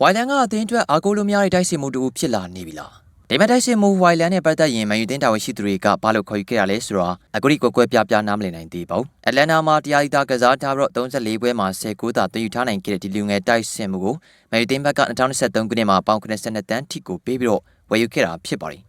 ဝိုင်လန်ကအသင်းအတွက်အားကိုးလို့များတဲ့တိုက်စစ်မှုတူဖြစ်လာနေပြီလားဒီမဲ့တိုက်စစ်မှုဝိုင်လန်နဲ့ပတ်သက်ရင်မန်ယူတင်းတာဝန်ရှိသူတွေကဘာလို့ခေါ်ယူခဲ့ရလဲဆိုတော့အခုဒီကွက်ပြနားမလည်နိုင်သေးပါဘူးအက်တလန်နာမှာတရားရီတာကစားထားပြီးတော့34ပွဲမှာ19သာတင်ယူထားနိုင်ခဲ့တဲ့ဒီလူငယ်တိုက်စစ်မှုကိုမန်ယူတင်းဘက်က2023ခုနှစ်မှာပေါင်82တန်းထိကိုပေးပြီးတော့ဝယ်ယူခဲ့တာဖြစ်ပါတယ်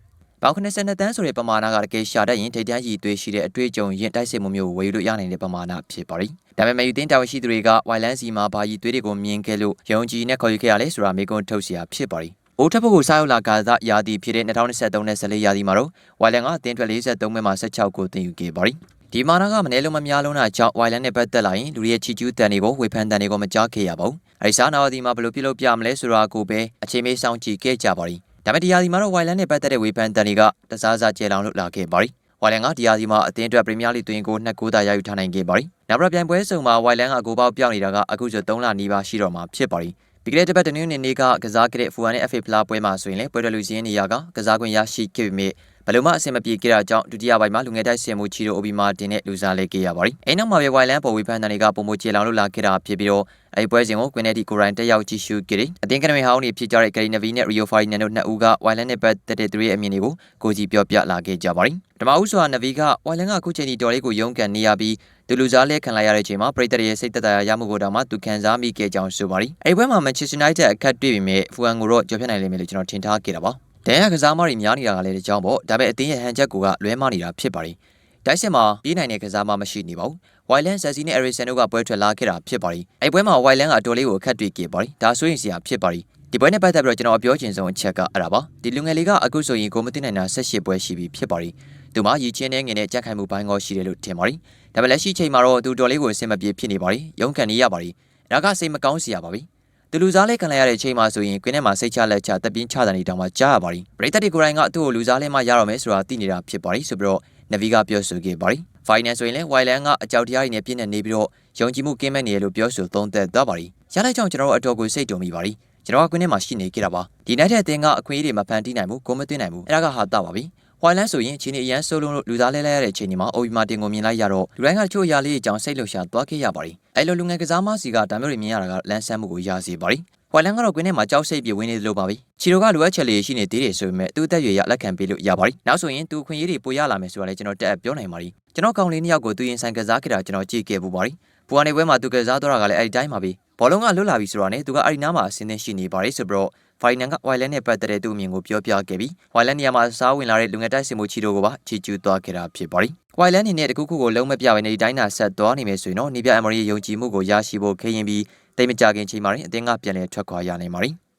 ပေါင်82တန်းဆိုတဲ့ပမာဏကတကယ်ရှာတတ်ရင်ထိတ်တန်းရည်သွေးရှိတဲ့အတွေ့အကြုံရင်တိုက်စစ်မှုမျိုးဝယ်ယူလို့ရနိုင်တဲ့ပမာဏဖြစ်ပါတယ်ဒါပေမဲ့မန်ယူတင်းတာဝန်ရှိသူတွေကဝိုင်လန်စီမှာဘာရည်သွေးတွေကိုမြင်ခဲ့လို့ယုံကြည်နဲ့ခေါ်ယူခဲ့ရလဲဆိုတာမေးခွန်းထုတ်เสียဖြစ်ပါတယ်အိုးထပ်ဖို့ကိုစားရောက်လာကစားရာသီဖြစ်တဲ့2023နဲ့14ရာသီမှာတော့ဝိုင်လန်ကအသင်းအတွက်43ပွဲမှာ16ကိုတင်ယူခဲ့ပါတယ်ဒီမာနာကမနေ့လုံးမများလုံးတာကြောင့်ဝိုင်လန်နဲ့ပတ်သက်လာရင်လူရဲ့ချီကျူးတန်တွေကိုဝေဖန်တန်တွေကိုမကြားခဲ့ရပါဘူးအဲဒီစားနာဝတီမှာဘယ်လိုပြုလုပ်ပြမလဲဆိုတာကိုပဲအချိန်မေးဆောင်ကြည့်ခဲ့ကြပါတယ်ဒါပေမဲ့ဒီရာသီမှာတော့ဝိုင်လန်နဲ့ပတ်သက်တဲ့ဝေဖန်တန်တွေကတစားစားကျဲလောင်လို့လာခဲ့ပါတယ်ဝိုင်လန်ကဒီရာသီမှာအသင်းအတွက်ပရီးမီးယားလိသွင်းကို2 9သာရယူထားနိုင်ခဲ့ပါတယ်နောက်ပြပြိုင်ပွဲစုံမှာဝိုင်လန်ကဂိုးပေါက်ပြောင်းနေတာကအခုဆို3လနီးပါးရှိတော့မှာဖြစ်ပါတယ်ပြီးခဲ့တဲ့တစ်ပတ်တနင်္ဂနွေနေ့ကကစားခဲ့တဲ့ဖူဟန်နဲ့ FA ဖလားပွဲမှာဆိုရင်လည်းပွဲတော်လူစင်းနေရာကကစားခွင့်ရရှိခဲ့ပေမဲ့ဘယ်လိုမှအဆင်မပြေခဲ့တာကြောင့်ဒုတိယပိုင်းမှာလူငယ်တိုက်ဆင်မှုချီရိုအိုဘီမာတင်နဲ့လူစားလဲခဲ့ရပါတယ်။အဲ့နောက်မှာပဲဝိုင်လန်ပေါ်ဝေဖန်တန်တွေကပုံမကျေလောင်လို့လာခဲ့တာဖြစ်ပြီးတော့အဲ့ပွဲစဉ်ကိုကွင်းနယ်ဒီကိုရိုင်းတက်ရောက်ကြည့်ရှုခဲ့တယ်။အသင်းကနမီဟောင်းတွေဖြစ်ကြတဲ့ဂရီနဗီနဲ့ရီယိုဖာရီနန်တို့နှစ်ဦးကဝိုင်လန်နဲ့ပတ်သက်တဲ့သူတွေရဲ့အမြင်တွေကိုကိုကြီးပြောပြလာခဲ့ကြပါတယ်။ဓမ္မဦးဆိုတာနဗီကဝိုင်လန်ကအခုချိန်ဒီတော်လေးကိုရုန်းကန်နေရပြီးသူလူစားလဲခံလိုက်ရတဲ့အချိန်မှာပရိသတ်ရဲ့စိတ်သက်သာရမှုကိုတောင်မှသူခံစားမိခဲ့ကြောင်းဆိုပါတယ်။အဲ့ပွဲမှာမန်ချက်စတာယူနိုက်တက်အခက်တွေ့ပေမဲ့ဖူဟန်ကိုတော့ကြော်ဖြတ်နိုင်လိမ့်မယ်လို့ကျွန်တော်ထင်ထားခဲ့တာပါ။ဒန်ရကစားမတွေများနေတာကလည်းတကြောင်ပေါ့ဒါပေမဲ့အသင်းရဲ့ဟန်ချက်ကိုကလွဲမနေတာဖြစ်ပါတယ်။တိုက်စစ်မှာပြေးနိုင်တဲ့ကစားမမရှိနေပါဘူး။ဝိုင်လန်ဇက်စီနဲ့အရီဆန်တို့ကပွဲထွက်လာခဲ့တာဖြစ်ပါတယ်။အဲ့ပွဲမှာဝိုင်လန်ကအတော်လေးကိုအခက်တွေ့ခဲ့ပါတယ်။ဒါဆိုရင်စရာဖြစ်ပါတယ်။ဒီပွဲနဲ့ပတ်သက်ပြီးတော့ကျွန်တော်အပြောချင်ဆုံးအချက်ကအဲ့ဒါပါ။ဒီလူငယ်လေးကအခုဆိုရင်ကိုမသိနိုင်တာ18ပွဲရှိပြီဖြစ်ပါတယ်။သူမှရည်ချင်းနဲ့ငင်နဲ့ကြက်ခိုင်မှုဘိုင်းကောရှိတယ်လို့ထင်ပါတယ်။ဒါပေမဲ့လက်ရှိချိန်မှာတော့သူတော်လေးကိုအဆင်မပြေဖြစ်နေပါတယ်။ရုန်းကန်နေရပါတယ်။ဒါကစိတ်မကောင်းစရာပါပဲ။သူလူစားလဲခံလိုက်ရတဲ့အချိန်မှာဆိုရင်ကွင်းထဲမှာစိတ်ချလက်ချတပ်ပြင်းချတဲ့နေတောင်မှကြားရပါတယ်။ပရိသတ်တွေကိုယ်တိုင်ကသူ့ကိုလူစားလဲမှရတော့မယ်ဆိုတာသိနေတာဖြစ်ပါတယ်ဆိုပြီးတော့နဗီကပြောဆိုခဲ့ပါတယ်။ Finance ဆိုရင်လည်းဝိုင်လန်ကအကြောက်တရားတွေနဲ့ပြည့်နေပြီးတော့ယုံကြည်မှုကင်းမဲ့နေရလို့ပြောဆိုသုံးသပ်သွားပါတယ်။ရလိုက်ကြောင့်ကျွန်တော်တို့အတော်ကိုစိတ်တုံမိပါတယ်။ကျွန်တော်ကကွင်းထဲမှာရှိနေကြတာပါ။ဒီနိုင်တဲ့အသင်းကအခွင့်အရေးတွေမဖန်တီးနိုင်ဘူးကိုမသိနိုင်ဘူးအဲ့ဒါကဟာတာပါပြီ။ဝိုင်လန်ဆိုရင်ချင်းနေအရန်ဆိုးလုံးလို့လူသားလဲလဲရတဲ့အချိန်ဒီမှာအိုဘီမာတင်ကိုမြင်လိုက်ရတော့လူတိုင်းကချို့ရလေးအကြောင်းစိတ်လှုပ်ရှားသွားခဲ့ရပါတယ်။အဲ့လိုလူငယ်ကစားမစီကဒါမျိုးတွေမြင်ရတာကလန်းဆန်းမှုကိုရစေပါတယ်။ဝိုင်လန်ကတော့ကွင်းထဲမှာကြောက်စိတ်ပြေဝင်နေသလိုပါပဲ။ချီရိုကလိုအပ်ချက်လေးရှိနေသေးတယ်ဆိုပေမဲ့သူ့အသက်အရွယ်ရလက်ခံပေးလို့ရပါတယ်။နောက်ဆိုရင်သူအခွင့်အရေးတွေပိုရလာမယ်ဆိုတာလည်းကျွန်တော်တက်အပ်ပြောနိုင်ပါတယ်။ကျွန်တော်ကောင်လေးနှစ်ယောက်ကိုသူရင်ဆိုင်ကစားခဲ့တာကျွန်တော်ကြည့်ခဲ့ပူပါတယ်။ပူအနေပွဲမှာသူကစားတော့တာကလည်းအဲ့ဒီတိုင်းပါပဲ။ဘောလုံးကလွတ်လာပြီဆိုတာနဲ့သူကအဲ့ဒီနားမှာအစင်းသင်းရှိနေပါတယ်ဆိုပြီးတော့ဖိုင်နန်ကဝိုင်လန်နဲ့ပတ်သက်တဲ့သူ့အမြင်ကိုပြောပြခဲ့ပြီးဝိုင်လန်နေရာမှာစားဝင်လာတဲ့လူငယ်တိုက်စင်မှုချီတို့ကိုပါချီကျူးသွားခဲ့တာဖြစ်ပါတယ်။ဝိုင်လန်အနေနဲ့တခုခုကိုလုံးမပြဘဲနေဒီတိုင်းသာဆက်သွားနေမယ်ဆိုရင်တော့နေပြအမရီယုံကြည်မှုကိုရရှိဖို့ခရင်ပြီးတိတ်မကြခင်ချိန်မှာအသင်းကပြန်လည်ထွက်ခွာရနိုင်ပါတယ်။